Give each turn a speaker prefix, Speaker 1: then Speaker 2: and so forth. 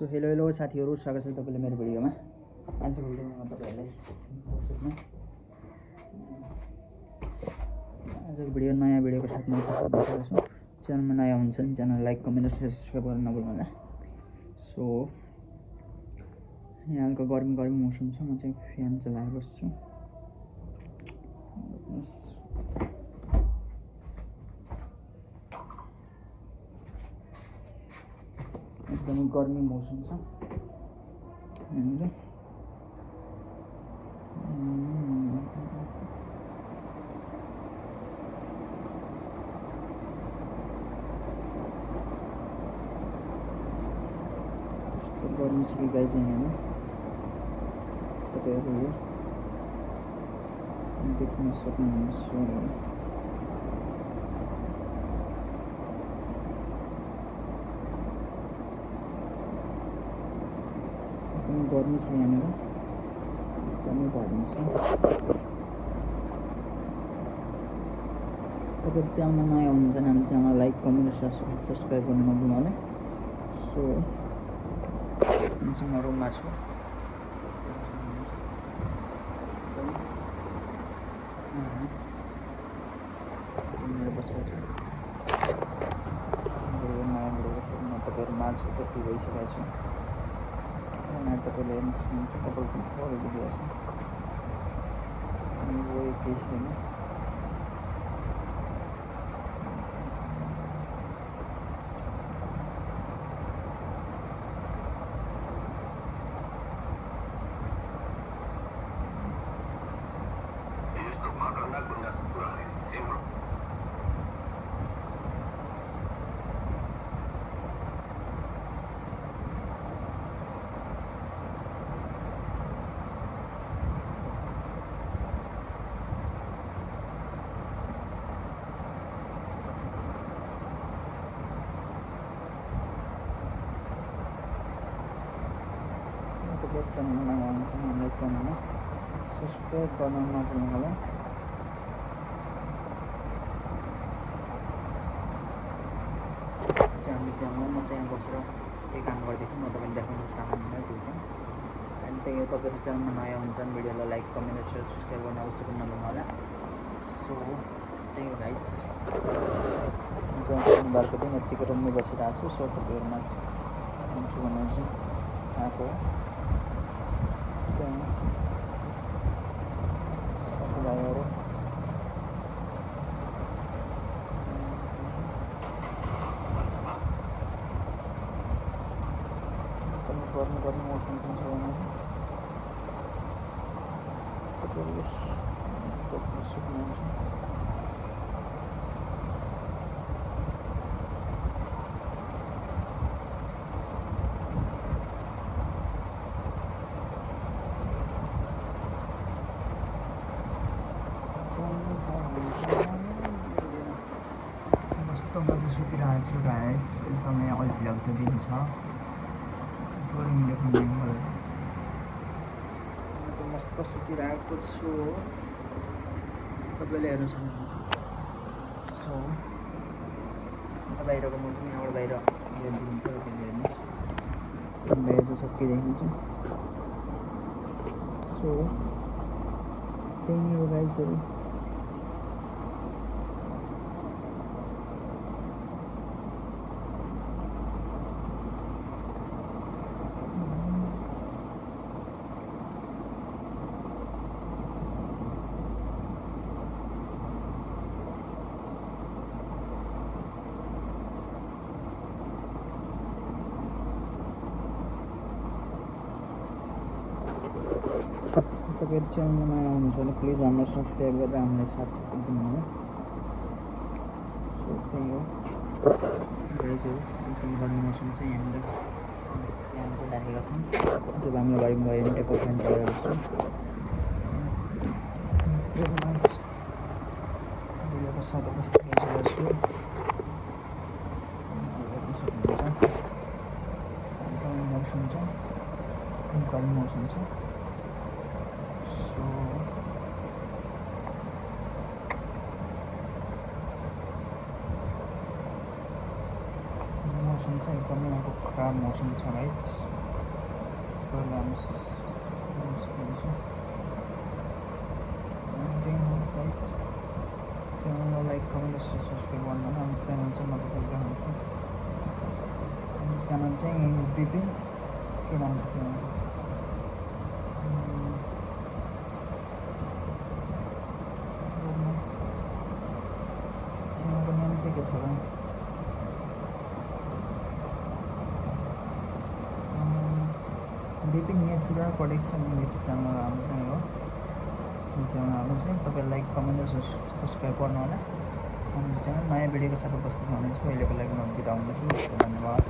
Speaker 1: So hello साथीहरू, स्वागत छ तपाईँले मेरो भिडियोमा। आजको भिडियोमा तपाईँहरूलाई आजको भिडियो नयाँ भिडियोको साथमा उपस्थित भएको छु। च्यानलमा नयाँ हुन्छ भने च्यानल लाइक कमेन्ट र सब्सक्राइब गर्न नभुल्नुहोला। सो यहाँ हालको गर्मी मौसम छ, म चाहिँ फ्यान चलाएर बस्छु। एकदमै गर्मी मौसम छ यहाँनिर। गर्मी छ कि गाइज यहाँनिर तपाईँहरू देख्न सक्नुहुन्छ। गर्मी छ यहाँनिर, एकदमै गर्मी छ। तपाईँ च्यानलमा नयाँ हुनुहुन्छ भने हाम्रो च्यानल लाइक कमेन्ट र सब्सक्राइब गर्न नभुल्नुहोला। सो म रुममा छु, बसेको छु। नयाँ भिडियोको म तपाईँहरू माझ उपस्थित भइसकेको छु। तपाईँले हेर्न सक्नुहुन्छ कपाल पनि थोरै भिडियो छ, अनि वो केही छैन। च्यानलमा नयाँ हुन्छ भने हामीलाई च्यानलमा सब्सक्राइब गर्न नभुल्नुहोला। च्यानलमा म चाहिँ यहाँ बसेर केही काम गर्दैछु, म तपाईँले देखाउन चाहन्न त्यो चाहिँ। अनि त्यही हो, तपाईँहरू च्यानलमा नयाँ हुन्छ भने भिडियोलाई लाइक कमेन्ट र सब्सक्राइब गर्न अवश्य पनि नभुल्नुहोला। सो त्यही हो गाइज, म चाहिँ घरको दिन यत्तिकै रुममै बसिरहेको छु। सो तपाईँहरूमा हुन्छु भनेर चाहिँ आएको साथीभाइहरू गर्मी मौसम पनि छ यहाँनिर। तपाईँहरू देख्न सक्नुहुन्छ। कस्तो मजा सुतिरहेको छु गाइज, एकदमै अल्छी लाग्दो दिन छ। थोरै देख्नु म चाहिँ मस्त सुतिरहेको छु, तपाईँले हेर्नु सक्नुहुन्छ। सो बाहिरको मौसम यहाँबाट बाहिर हेरिदिन्छ, तपाईँले हेर्नुहोस् बाहिर चाहिँ सबै देखिन्छ। सो त्यही नै हो गाइजहरू। तपाईँहरू च्यानलमा नयाँ हुनुहुन्छ भने प्लिज हामीलाई सब्सक्राइब गरेर हामीलाई साथ दिनुहोला। सो त्यही हो गाइजहरू, एकदम गर्मी मौसम छ यहाँनिर। फ्यानको राखेका छौँ, जब हामीलाई घरमा गयो भने टेबल फ्यान चलाएर बस्छु। भिडियोको साथ उपस्थित भइसकेको छु, हेर्न सक्नुहुन्छ। गर्मी मौसम छ, गर्मी मौसम छ। सो मौसम चाहिँ एकदमै यहाँको खराब मौसम छ गाइस। तपाईँहरूले हामी सक्नुहुन्छ च्यानललाई लाइक कमेन्ट सब्सक्राइब गर्नु होला। हाम्रो च्यानल चाहिँ म तपाईँलाई देखाउँछु। हाम्रो च्यानल चाहिँ बिपिन के नाम छ च्यानल च्यानलको नाम चाहिँ के छ र Bipin natural production YouTube channel हाम्रो चाहिँ हो। यो च्यानल हाम्रो चाहिँ तपाईँ लाइक कमेन्ट र सब्सक्राइब गर्नु होला। हाम्रो च्यानल नयाँ भिडियोको साथ उपस्थित हुनेछु। अहिलेको लागि म बिदा हुँदैछु। धन्यवाद।